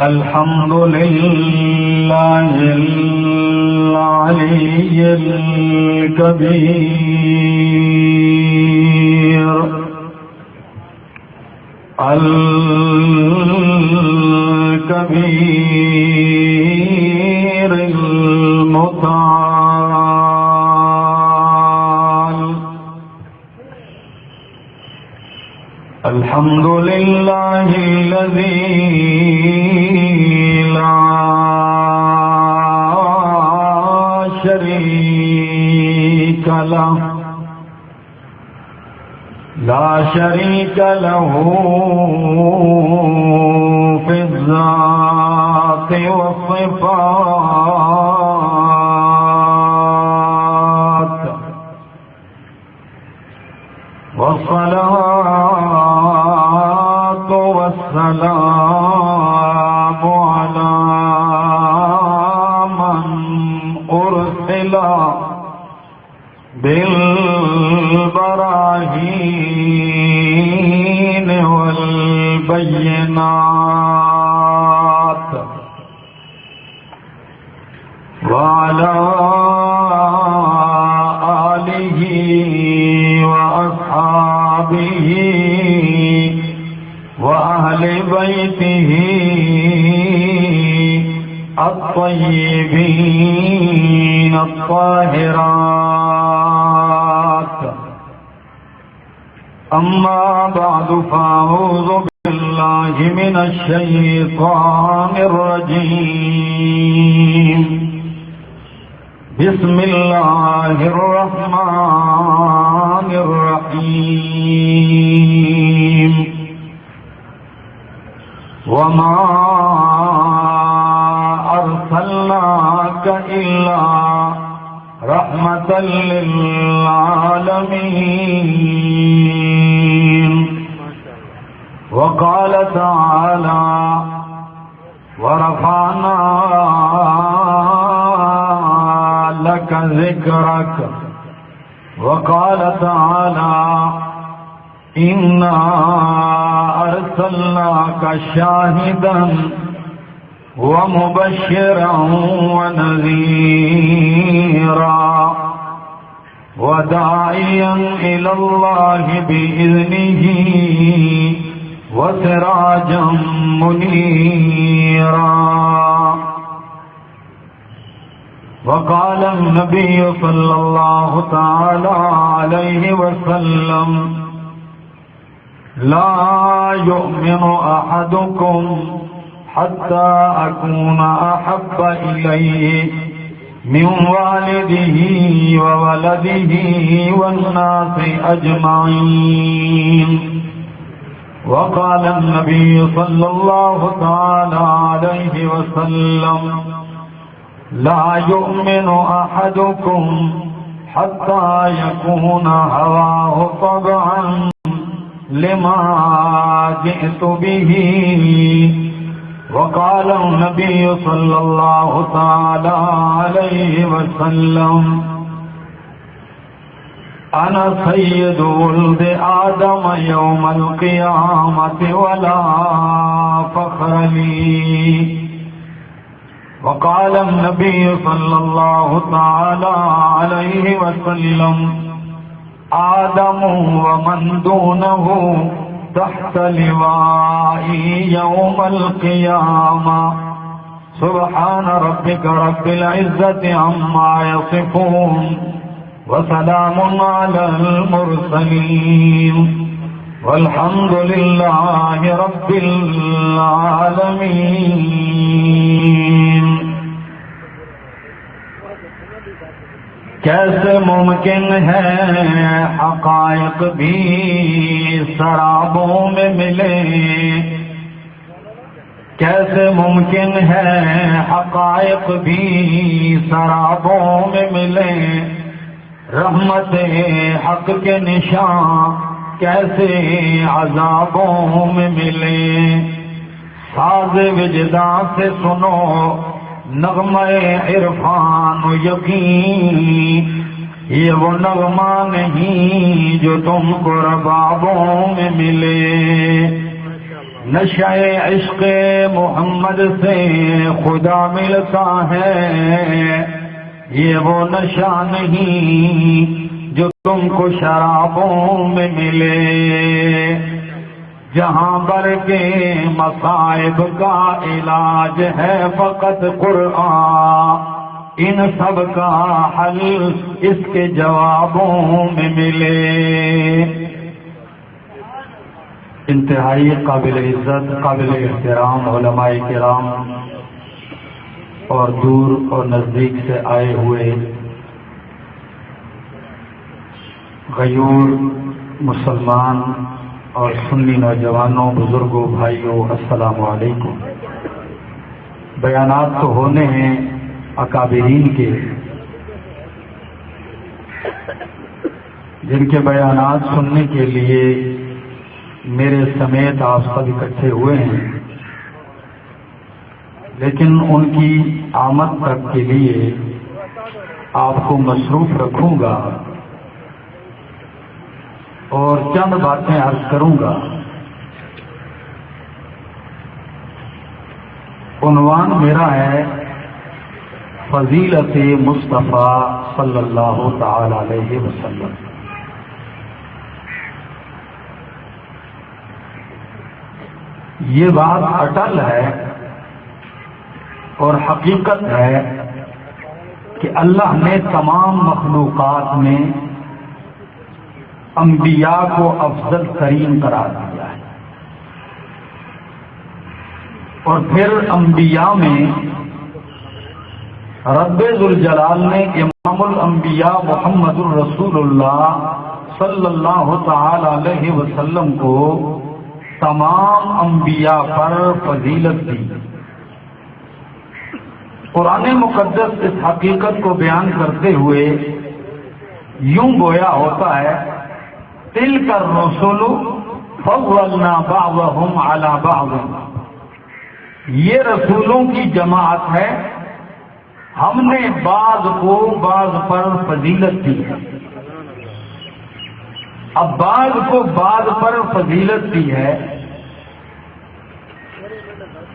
الحمد لله العلي الكبير المتعال. الحمد لله الذي لا شريك له في الذات والصفات، والصلاة والسلام على من أرسل بالبراهين والبينات، وعلى آله وأصحابه وأهل بيته الطيبين الطاهرات. أما بعد، فأعوذ بالله من الشيطان الرجيم. بسم الله الرحمن الرحيم. وما أرسلناك إلا رحمة للعالمين. وقال تعالى: ورفعنا لك ذكرك. وقال تعالى: إنا أرسلناك شاهدا ومبشرا ونذيرا وداعيا إلى الله بإذنه وسراجا منيرا. وقال النبي صلى الله تعالى عليه وسلم: لا يؤمن أحدكم حتى أكون أحب إليه من والده وولده والناس أجمعين. وقال النبي صلى الله تعالى عليه وسلم: لا يؤمن أحدكم حتى يكون هواه طبعا لما جئت به. وقال النبي صلى الله تعالى عليه وسلم: أنا سيد ولد آدم يوم القيامة ولا فخر لي. وقال النبي صلى الله تعالى عليه وسلم: آدم ومن دونه تحت لوائي يوم القيامة. سبحان ربك رب العزة عما يصفون، وسلام على المرسلين، والحمد لله رب العالمين. کیسے ممکن ہے حقائق بھی سرابوں میں ملے؟ کیسے ممکن ہے حقائق بھی سرابوں میں ملے؟ رحمت حق کے نشان کیسے عذابوں میں ملے؟ ساز وجدان سے سنو نغمہ عرفان و یقین، یہ وہ نغمہ نہیں جو تم کو ربابوں میں ملے۔ نشہ عشق محمد سے خدا ملتا ہے، یہ وہ نشہ نہیں جو تم کو شرابوں میں ملے۔ جہاں بر کے مصائب کا علاج ہے فقط قرآن، ان سب کا حل اس کے جوابوں میں ملے۔ انتہائی قابل عزت، قابل احترام علماء کرام اور دور اور نزدیک سے آئے ہوئے غیور مسلمان اور سنی نوجوانوں، بزرگوں، بھائیوں، السلام علیکم۔ بیانات تو ہونے ہیں اکابرین کے، جن کے بیانات سننے کے لیے میرے سمیت آپ سب اکٹھے ہوئے ہیں، لیکن ان کی آمد تک کے لیے آپ کو مصروف رکھوں گا اور چند باتیں عرض کروں گا۔ عنوان میرا ہے فضیلت مصطفیٰ صلی اللہ تعالی علیہ وسلم۔ یہ بات اٹل ہے اور حقیقت ہے کہ اللہ نے تمام مخلوقات میں انبیاء کو افضل ترین قرار دیا ہے، اور پھر انبیاء میں رب ذوالجلال نے امام الانبیاء محمد الرسول اللہ صلی اللہ تعالی علیہ وسلم کو تمام انبیاء پر فضیلت دی۔ قرآن مقدس اس حقیقت کو بیان کرتے ہوئے یوں گویا ہوتا ہے، تلک الرسل فضلنا بعضهم علی بعض، یہ رسولوں کی جماعت ہے، ہم نے بعض کو بعض پر فضیلت دی ہے۔ اب بعض کو بعض پر فضیلت دی ہے،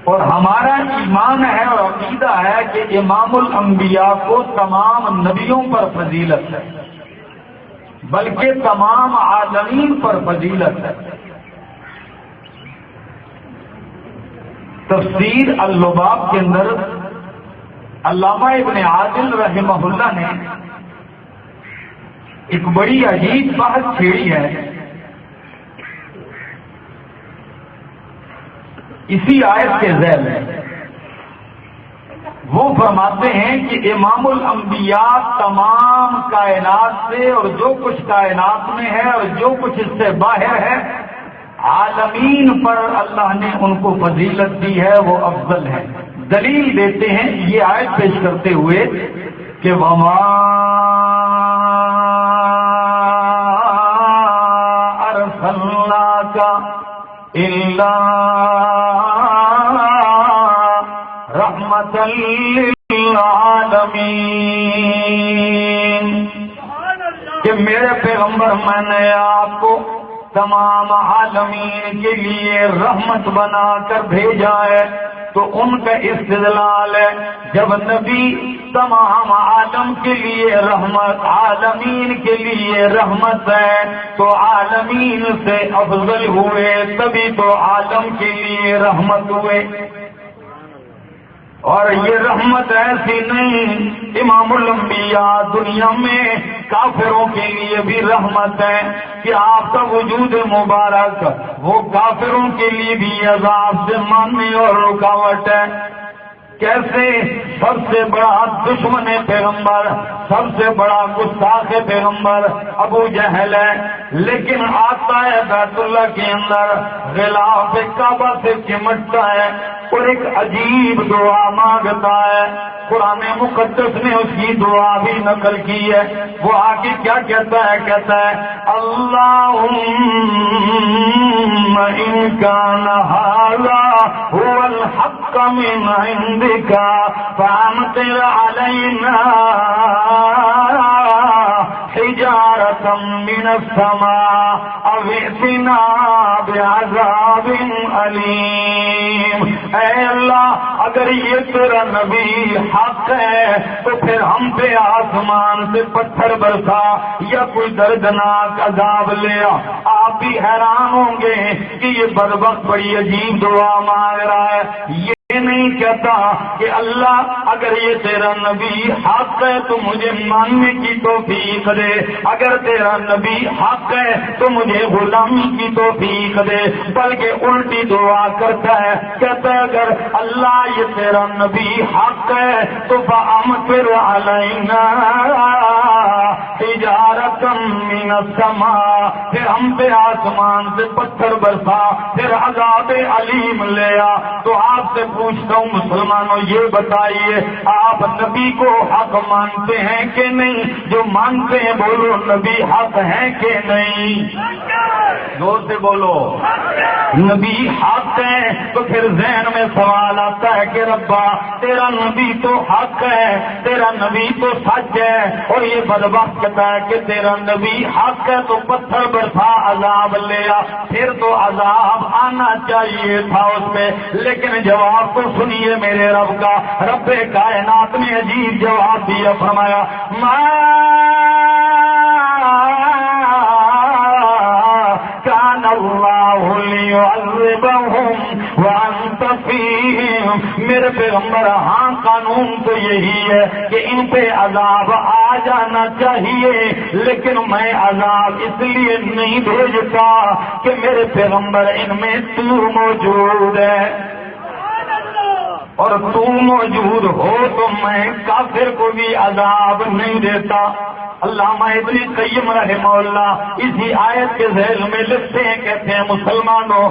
اور ہمارا ایمان ہے اور عقیدہ ہے کہ امام الانبیاء کو تمام نبیوں پر فضیلت ہے، بلکہ تمام عالمین پر فضیلت ہے۔ تفسیر اللباب کے اندر علامہ ابن عادل رحمہ اللہ نے ایک بڑی عجیب بات چھیڑی ہے، اسی آیت کے ذیل میں وہ فرماتے ہیں کہ امام الانبیاء تمام کائنات سے اور جو کچھ کائنات میں ہے اور جو کچھ اس سے باہر ہے، عالمین پر اللہ نے ان کو فضیلت دی ہے، وہ افضل ہے۔ دلیل دیتے ہیں یہ آیت پیش کرتے ہوئے کہ وما ارسلناک الا رحمۃ للعالمین، کہ میرے پیغمبر میں نے آپ کو تمام عالمین کے لیے رحمت بنا کر بھیجا ہے۔ تو ان کا استدلال ہے، جب نبی تمام عالم کے لیے رحمت، عالمین کے لیے رحمت ہے، تو عالمین سے افضل ہوئے، تبھی تو عالم کے لیے رحمت ہوئے۔ اور یہ رحمت ایسی نہیں، امام الانبیاء دنیا میں کافروں کے لیے بھی رحمت ہے کہ آپ کا وجود مبارک وہ کافروں کے لیے بھی عذاب سے ماننے اور رکاوٹ ہے۔ کیسے؟ سب سے بڑا دشمن پیغمبر، سب سے بڑا گستاخ پیغمبر ابو جہل ہے، لیکن آتا ہے بیت اللہ کے اندر، غلاف کعبہ سے چمٹتا ہے اور ایک عجیب دعا مانگتا ہے۔ قرآن مقدس نے اس کی دعا بھی نقل کی ہے۔ وہ آگے کیا کہتا ہے؟ کہتا ہے اللہم ان کان ھذا ھو الحق من عندک فامطر علینا حجارة من السماء أو ائتنا بعذاب أليم۔ اے اللہ اگر یہ تیرا نبی حق ہے تو پھر ہم پہ آسمان سے پتھر برسا یا کوئی دردناک عذاب لے آ۔ آپ بھی حیران ہوں گے کہ یہ بدبخت بڑی عجیب دعا مانگ رہا ہے۔ یہ نہیں کہتا کہ اللہ اگر یہ تیرا نبی حق ہے تو مجھے ماننے کی توفیق دے، اگر تیرا نبی حق ہے تو مجھے غلامی کی توفیق دے، بلکہ الٹی دعا کرتا ہے، کہتا ہے اگر اللہ یہ تیرا نبی حق ہے تو فَأَمْطِرْ عَلَيْنَا حِجَارَةً مِّنَ السَّمَاءِ، پھر ہم پہ آسمان سے پتھر برسا، پھر عذاب علیم لے آ۔ تو آپ سے پوچھتا ہوں مسلمانوں یہ بتائیے آپ نبی کو حق مانتے ہیں کہ نہیں؟ جو مانتے ہیں بولو نبی حق ہے کہ نہیں؟ زور سے بولو نبی حق ہے۔ تو پھر ذہن میں سوال آتا ہے کہ ربا تیرا نبی تو حق ہے، تیرا نبی تو سچ ہے، اور یہ بدبخت کہتا ہے کہ تیرا نبی حق ہے تو پتھر برسا عذاب لے آ۔ پھر تو عذاب آنا چاہیے تھا اس میں، لیکن جواب تو سنیے میرے رب کا۔ رب کائنات نے عجیب جواب دیا، فرمایا كان الله ليعذبهم وأنت فيهم۔ میرے پیغمبر ہاں قانون تو یہی ہے کہ ان پہ عذاب آ جانا چاہیے، لیکن میں عذاب اس لیے نہیں بھیجتا کہ میرے پیغمبر ان میں تو موجود ہے، اور تو موجود ہو تو میں کافر کو بھی عذاب نہیں دیتا۔ علامہ ابن قیم رحمہ اللہ اسی آیت کے ذیل میں لکھتے ہیں، کہتے ہیں مسلمانوں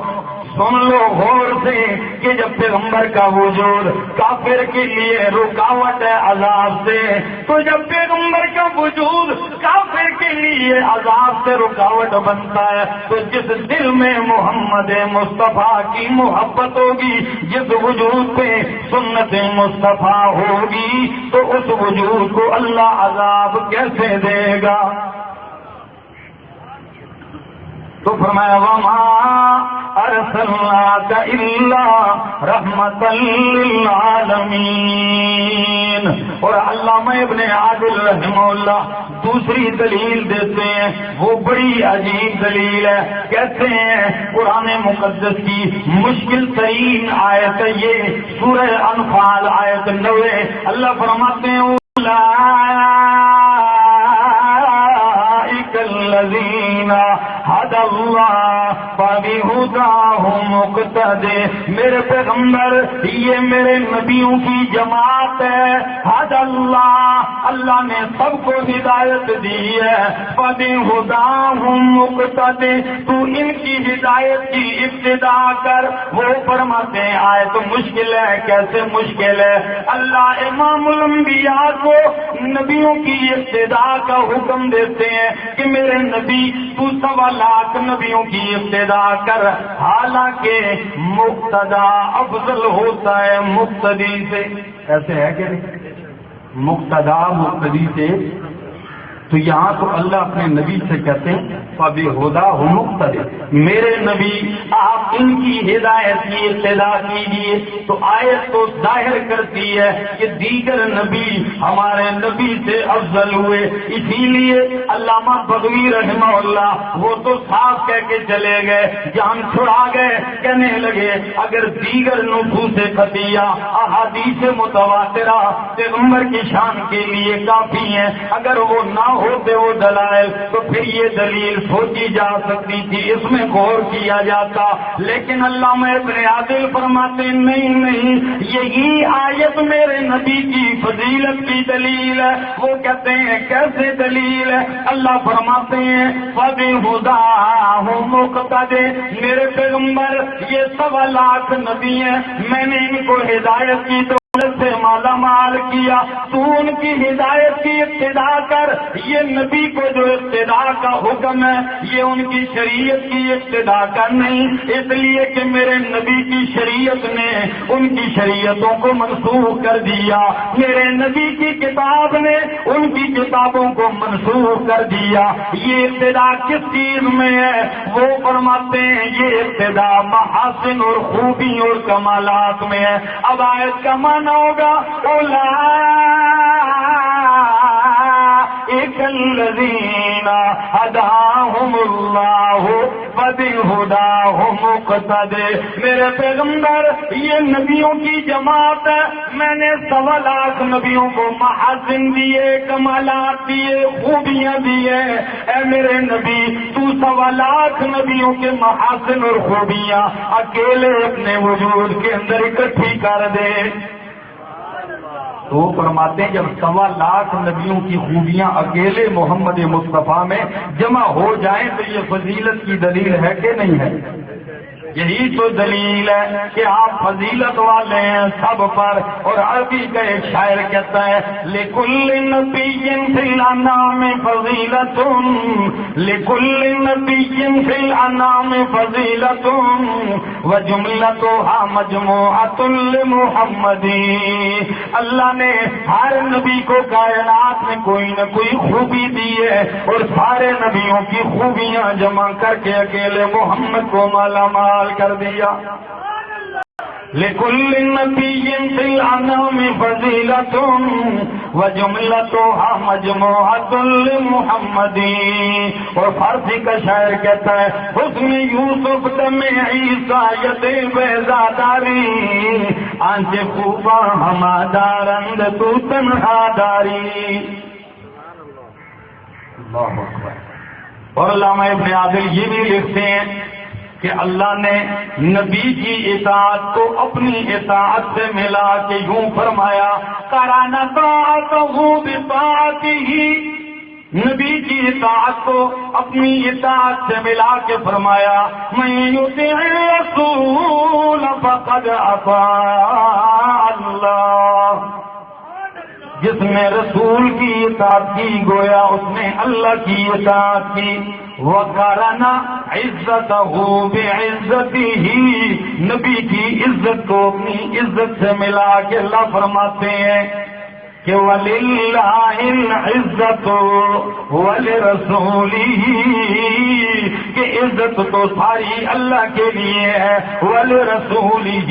سن لو غور سے کہ جب پیغمبر کا وجود کافر کے لیے رکاوٹ ہے عذاب سے، تو جب پیغمبر کا وجود کافر کے لیے عذاب سے رکاوٹ بنتا ہے تو جس دل میں محمد مصطفیٰ کی محبت ہوگی، جس وجود پہ سنت مصطفیٰ ہوگی، تو اس وجود کو اللہ عذاب کیسے دے گا؟ تو فرمایا وَمَا أَرْسَلْنَاكَ إِلَّا رَحْمَةً لِّلْعَالَمِينَ۔ اور علامہ ابن عادل رحمہ اللہ دوسری دلیل دیتے ہیں، وہ بڑی عجیب دلیل ہے، کہتے ہیں قرآن مقدس کی مشکل ترین آیت ہے یہ سورہ انفال آیت 90۔ اللہ فرماتے ہیں أولئك الذين هدى الله فبهداه مقتدي۔ میرے پیغمبر یہ میرے نبیوں کی جماعت ہے، ہدى اللہ، اللہ نے سب کو ہدایت دی ہے، فبهداه مقتدي، تو ان کی ہدایت کی ابتدا کر۔ وہ فرماتے ہیں آیت مشکل ہے، کیسے مشکل ہے؟ اللہ امام الانبیاء کو نبیوں کی ابتدا کا حکم دیتے ہیں کہ میرے نبی تو 1.25 لاکھ نبیوں کی ابتدا کر، حالانکہ مقتدا افضل ہوتا ہے مقتدی سے۔ ایسے ہے کہ مقتدا مقتدی سے؟ تو یہاں تو اللہ اپنے نبی سے کہتے ہیں فَبِهُدَاهُ مُقْتَدِي، میرے نبی آپ ان کی ہدایت کی ابتدا کیجیے۔ تو آیت تو ظاہر کرتی ہے کہ دیگر نبی ہمارے نبی سے افضل ہوئے، اسی لیے علامہ بغوی رحمہ اللہ وہ تو صاف کہہ کے چلے گئے، جان چھڑا گئے، کہنے لگے اگر دیگر نصوص خطیہ احادیث متواترہ پیغمبر کی شان کے لیے کافی ہیں، اگر وہ نہ ہوتے وہ دلائل تو پھر یہ دلیل سوچی جا سکتی تھی، اس میں غور کیا جاتا، لیکن علامہ ابن عادل فرماتے نہیں، یہی آیت میرے نبی کی فضیلت کی دلیل ہے۔ وہ کہتے ہیں کیسے دلیل ہے؟ اللہ فرماتے ہیں فَبِهُدَاهُ مُقْتَدِي، میرے پیغمبر یہ 1.25 لاکھ نبی ہیں، میں نے ان کو ہدایت کی تو سے مالا مال کیا، تو ان کی ہدایت کی ابتدا کر۔ یہ نبی کو جو ابتدا کا حکم ہے یہ ان کی شریعت کی ابتدا کا نہیں، اس لیے کہ میرے نبی کی شریعت نے ان کی شریعتوں کو منسوخ کر دیا، میرے نبی کی کتاب نے ان کی کتابوں کو منسوخ کر دیا۔ یہ ابتدا کس چیز میں ہے؟ وہ فرماتے ہیں یہ ابتدا محاسن اور خوبی اور کمالات میں ہے۔ اب آیت کا معنی ہوگا اولئک الذین ھداھم اللہ فبہداہ مقتدی۔ میرے پیغمبر یہ نبیوں کی جماعت ہے، میں نے 1.25 لاکھ نبیوں کو محاسن دیے، کمالات دیے، خوبیاں دیے۔ اے میرے نبی تو 1.25 لاکھ نبیوں کے محاسن اور خوبیاں اکیلے اپنے وجود کے اندر اکٹھی کر دے۔ تو وہ فرماتے ہیں جب 1.25 لاکھ نبیوں کی خوبیاں اکیلے محمد مصطفیٰ میں جمع ہو جائیں تو یہ فضیلت کی دلیل ہے کہ نہیں ہے؟ یہی تو دلیل ہے کہ آپ فضیلت والے ہیں سب پر۔ اور عربی کا ایک شاعر کہتا ہے لِكُلِّ نَبِيٍّ فِي الْأَنَامِ فَضِيلَةٌ لِكُلِّ نَبِيٍّ فِي الْأَنَامِ فَضِيلَةٌ وَجُمْلَتُهَا مَجْمُوعَةٌ لِمُحَمَّدٍ۔ اللہ نے ہر نبی کو کائنات میں کوئی نہ کوئی خوبی دی ہے، اور سارے نبیوں کی خوبیاں جمع کر کے اکیلے محمد کو مالا مال کر دیا۔ لِكُلِّ نَبِيٍّ فِي الْأَنَامِ فَضِيلَةٌ وَجُمْلَتُهَا مَجْمُوعَةٌ لِمُحَمَّدٍ۔ اور فارسی کا شاعر کہتا ہے حسن یوسف دم عیسیٰ ید بیضاداری، آنچ خوباں ہما دارند تو تنہا داری۔ اللہ اکبر۔ اور علامہ ابن عادل یہ بھی لکھتے ہیں کہ اللہ نے نبی کی اطاعت کو اپنی اطاعت سے ملا کے یوں فرمایا قرن طاعتہ بطاعتہ، نبی کی اطاعت کو اپنی اطاعت سے ملا کے فرمایا من یطع الرسول فقد اطاع اللہ، جس نے رسول کی اطاعت کی گویا اس نے اللہ کی اطاعت کی۔ وَقَرَنَ عِزَّتَهُ بِعِزَّتِهِ، نبی کی عزت کو اپنی عزت سے ملا کے اللہ فرماتے ہیں کہ وَلِلَّهِ الْعِزَّةُ وَلِرَسُولِهِ، کہ عزت تو ساری اللہ کے لیے ہے، وَلِرَسُولِهِ،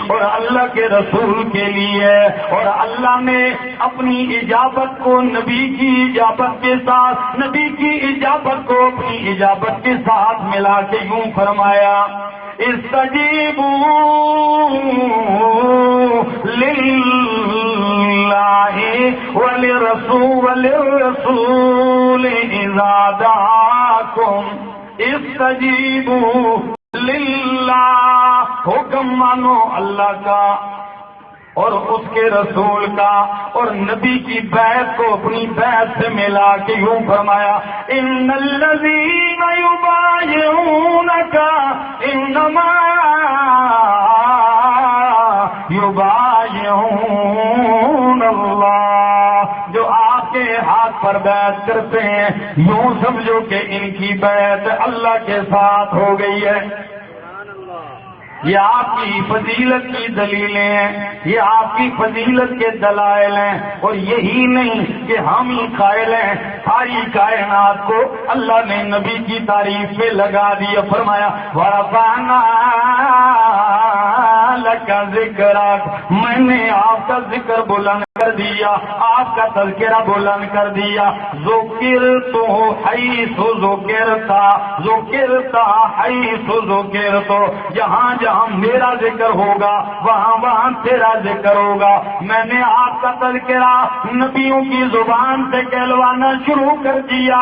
اور اللہ کے رسول کے لیے۔ اور اللہ نے اپنی اجابت کو نبی کی اجابت کے ساتھ، نبی کی اجابت کو اپنی اجابت کے ساتھ ملا کے یوں فرمایا استجیبوا للہ وللرسول اذا دعاکم، استجیبوا للہ، حکم مانو اللہ کا اور اس کے رسول کا، اور نبی کی بیعت کو اپنی بیعت سے ملا کے یوں فرمایا ان الذین یبایعونک انما یبایعون اللہ، جو آپ کے ہاتھ پر بیعت کرتے ہیں یوں سمجھو کہ ان کی بیعت اللہ کے ساتھ ہو گئی ہے۔ یہ آپ کی فضیلت کی دلیلیں ہیں، یہ آپ کی فضیلت کے دلائل ہیں۔ اور یہی نہیں کہ ہم ہی قائل ہیں، ساری کائنات کو اللہ نے نبی کی تعریف پہ لگا دیا، فرمایا وَرَفَعْنَا لَكَ ذِكْرَكَ، میں نے آپ کا ذکر بلند کر دیا، آپ کا تذکرہ بلند کر دیا۔ ذکرت حیث ذکرت، ذکرت حیث ذکرت، جہاں جہاں میرا ذکر ہوگا وہاں وہاں تیرا ذکر ہوگا۔ میں نے آپ کا تذکرہ نبیوں کی زبان سے کہلوانا شروع کر دیا،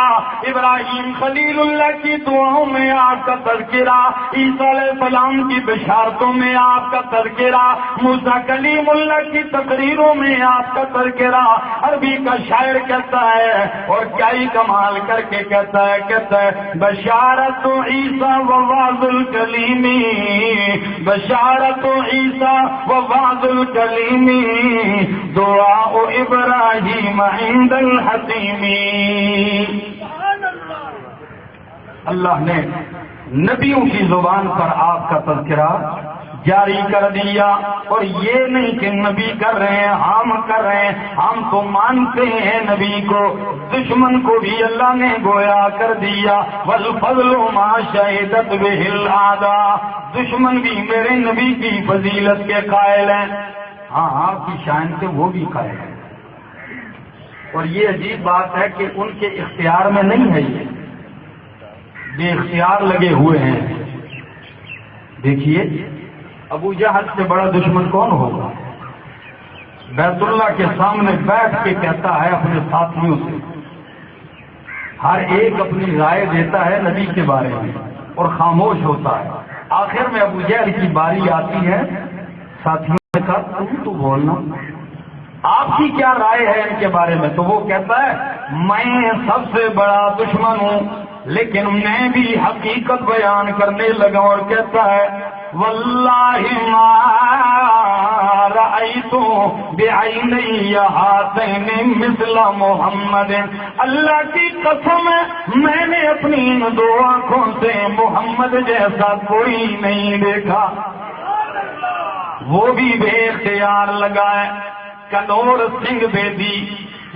ابراہیم خلیل اللہ کی دعاؤں میں آپ کا تذکرہ، عیسیٰ علیہ السلام کی بشارتوں میں آپ کا تذکرہ، موسیٰ کلیم اللہ کی تقریروں میں آپ کا تذکرہ، عربی کا شاعر کہتا ہے اور کیا ہی کمال کر کے کہتا ہے بشارت عیسیٰ و وعظ الکلیم، بشارت عیسیٰ و وعظ الکلیم، دعاء ابراہیم عند الحتیم۔ اللہ نے نبیوں کی زبان پر آپ کا تذکرہ جاری کر دیا، اور یہ نہیں کہ نبی کر رہے ہیں ہم کر رہے ہیں، ہم تو مانتے ہیں نبی کو، دشمن کو بھی اللہ نے گویا کر دیا، والفضل ما شہدت بہ الاعداء، دشمن بھی میرے نبی کی فضیلت کے قائل ہیں، ہاں آپ کی شان سے وہ بھی قائل ہیں۔ اور یہ عجیب بات ہے کہ ان کے اختیار میں نہیں ہے، یہ بے اختیار لگے ہوئے ہیں۔ دیکھیے ابو جہل سے بڑا دشمن کون ہوگا؟ بیت اللہ کے سامنے بیٹھ کے کہتا ہے اپنے ساتھیوں سے، ہر ایک اپنی رائے دیتا ہے نبی کے بارے میں اور خاموش ہوتا ہے۔ آخر میں ابو جہل کی باری آتی ہے، ساتھیوں نے کہا تم تو بولنا، آپ کی کیا رائے ہے ان کے بارے میں؟ تو وہ کہتا ہے میں سب سے بڑا دشمن ہوں، لیکن میں بھی حقیقت بیان کرنے لگا، اور کہتا ہے واللہ ما رأیت بعینی ہاتین مثل محمد، اللہ کی قسم ہے میں نے اپنی ان دو آنکھوں سے محمد جیسا کوئی نہیں دیکھا۔ وہ بھی بے اختیار لگا ہے۔ کنور سنگھ بیدی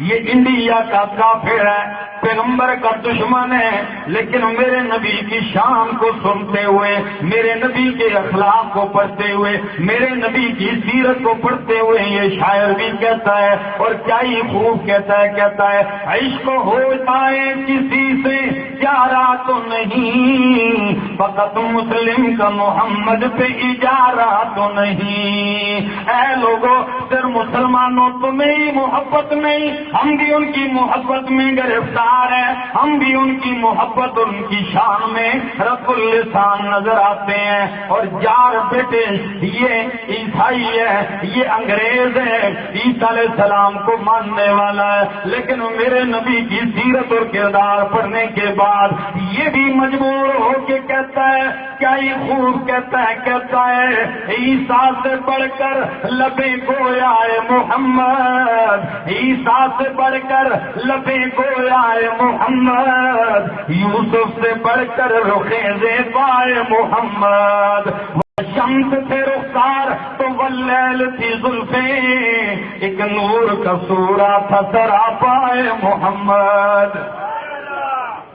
یہ انڈیا کا کافر ہے، پیغمبر کا دشمن ہے، لیکن میرے نبی کی شان کو سنتے ہوئے، میرے نبی کے اخلاق کو پڑھتے ہوئے، میرے نبی کی سیرت کو پڑھتے ہوئے یہ شاعر بھی کہتا ہے، اور کیا ہی خوب کہتا ہے عشق ہو جائے کسی سے پیارا تو نہیں، فقط مسلم کا محمد پہ اجارہ تو نہیں۔ اے لوگوں صرف مسلمانوں تمہیں ہی محبت نہیں، ہم بھی ان کی محبت میں گرفتار ہیں، ہم بھی ان کی محبت اور ان کی شان میں رب اللسان نظر آتے ہیں۔ اور یار بیٹے یہ عیسائی ہے، یہ انگریز ہے، عیسیٰ علیہ السلام کو ماننے والا ہے، لیکن میرے نبی کی سیرت اور کردار پڑھنے کے بعد یہ بھی مجبور ہو کے کہتا ہے، کیا ہی خوب کہتا ہے عیسیٰ سے بڑھ کر لبیں گویا محمد، عیسیٰ سے بڑھ کر لبیں گویا محمد، یوسف سے بڑھ کر رخیں زیبائے محمد، شمس تھے رخسار تو واللیل تھی زلفیں، ایک نور کا سورہ تھا سراپائے محمد۔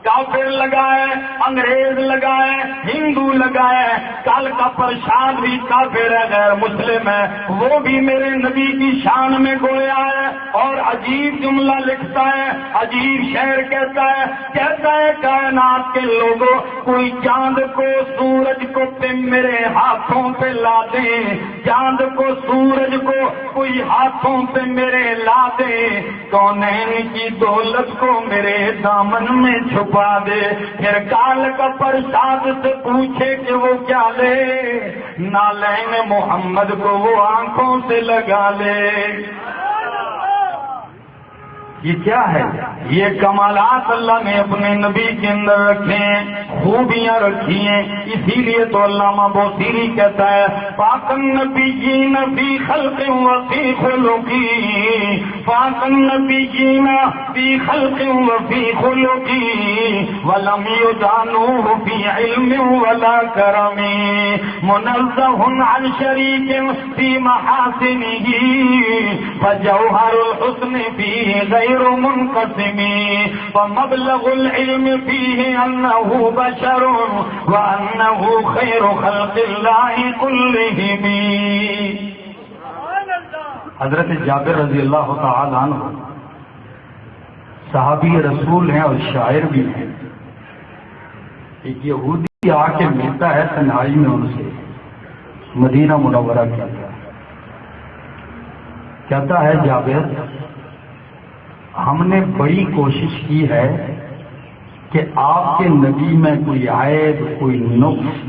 کافر لگائے، انگریز لگائے، ہندو لگائے، کل کا پرشاد بھی کافر ہے، غیر مسلم ہے، وہ بھی میرے نبی کی شان میں گویا ہے، اور عجیب جملہ لکھتا ہے، عجیب شعر کہتا ہے کائنات کے لوگوں کوئی چاند کو سورج کو پہ میرے ہاتھوں پہ لا دے، چاند کو سورج کو کوئی ہاتھوں پہ میرے لا دے، کونین کی دولت کو میرے دامن میں چھپا دے، پھر کال کا پرشاد سے پوچھے کہ وہ کیا لے، نالین محمد کو وہ آنکھوں سے لگا لے۔ یہ کیا ہے؟ یہ کمالات اللہ نے اپنے نبی کے اندر رکھے ہیں، خوبیاں رکھی ہیں، اسی لیے تو علامہ بوصیری کہتا ہے فاق النبیین فی خلق و فی خلق، فاق النبیین فی خلق و فی خلق، ولم یدانوہ فی علم ولا کرم، منزہ عن شریک فی محاسنہ، فجوہر الحسن فی غیر منقسم، ومبلغ العلم فيه أنه بشر وأنه خير خلق الله كلهم۔ حضرت جابر رضی اللہ تعالی عنہ صحابی رسول ہیں اور شاعر بھی ہیں۔ ایک یہودی آ کے ملتا ہے تنہائی میں ان سے، مدینہ منورہ کے اندر، کہتا ہے جابر ہم نے بڑی کوشش کی ہے کہ آپ کے نبی میں کوئی عیب، کوئی نقص،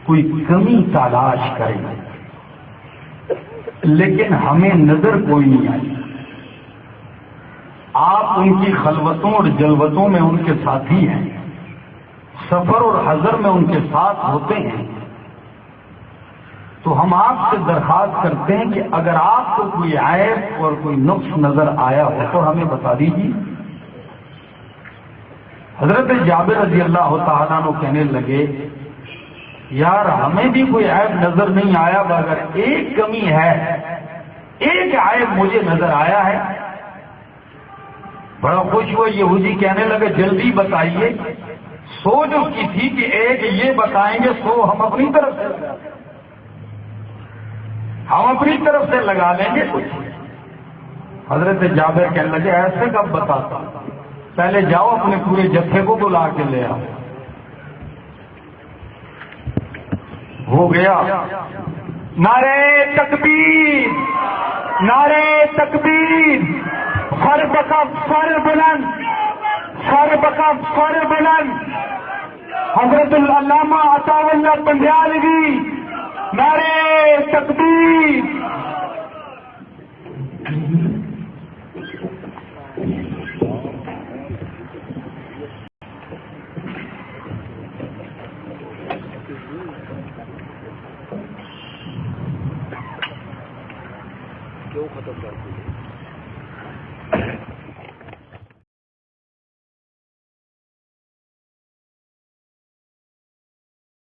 کوئی کمی تلاش کریں، لیکن ہمیں نظر کوئی نہیں آئی. آپ ان کی خلوتوں اور جلوتوں میں ان کے ساتھی ہیں، سفر اور حضر میں ان کے ساتھ ہوتے ہیں. تو ہم آپ سے درخواست کرتے ہیں کہ اگر آپ کو کوئی عیب اور کوئی نقص نظر آیا ہو تو ہمیں بتا دیجیے. حضرت جابر رضی اللہ تعالیٰ عنہ کہنے لگے یار ہمیں بھی کوئی عیب نظر نہیں آیا مگر ایک کمی ہے، ایک عیب مجھے نظر آیا ہے. بڑا خوش ہوا یہودی، کہنے لگے جلدی بتائیے. سوچ اس کی تھی کہ ایک یہ بتائیں گے سو ہم اپنی طرف سے لگا لیں گے کچھ. حضرت جابر کہنے لگے ایسے کب بتاتا، پہلے جاؤ اپنے پورے جتھے کو بلا کے لے آؤ. ہو گیا. نعرہ تکبیر، نعرہ تکبیر، سر بکف سر بلند، سر بکف سر بلند. حضرت العلامہ عطا اللہ بندیالوی، نعرہ تکبیر. کیوں ختم کر دیا؟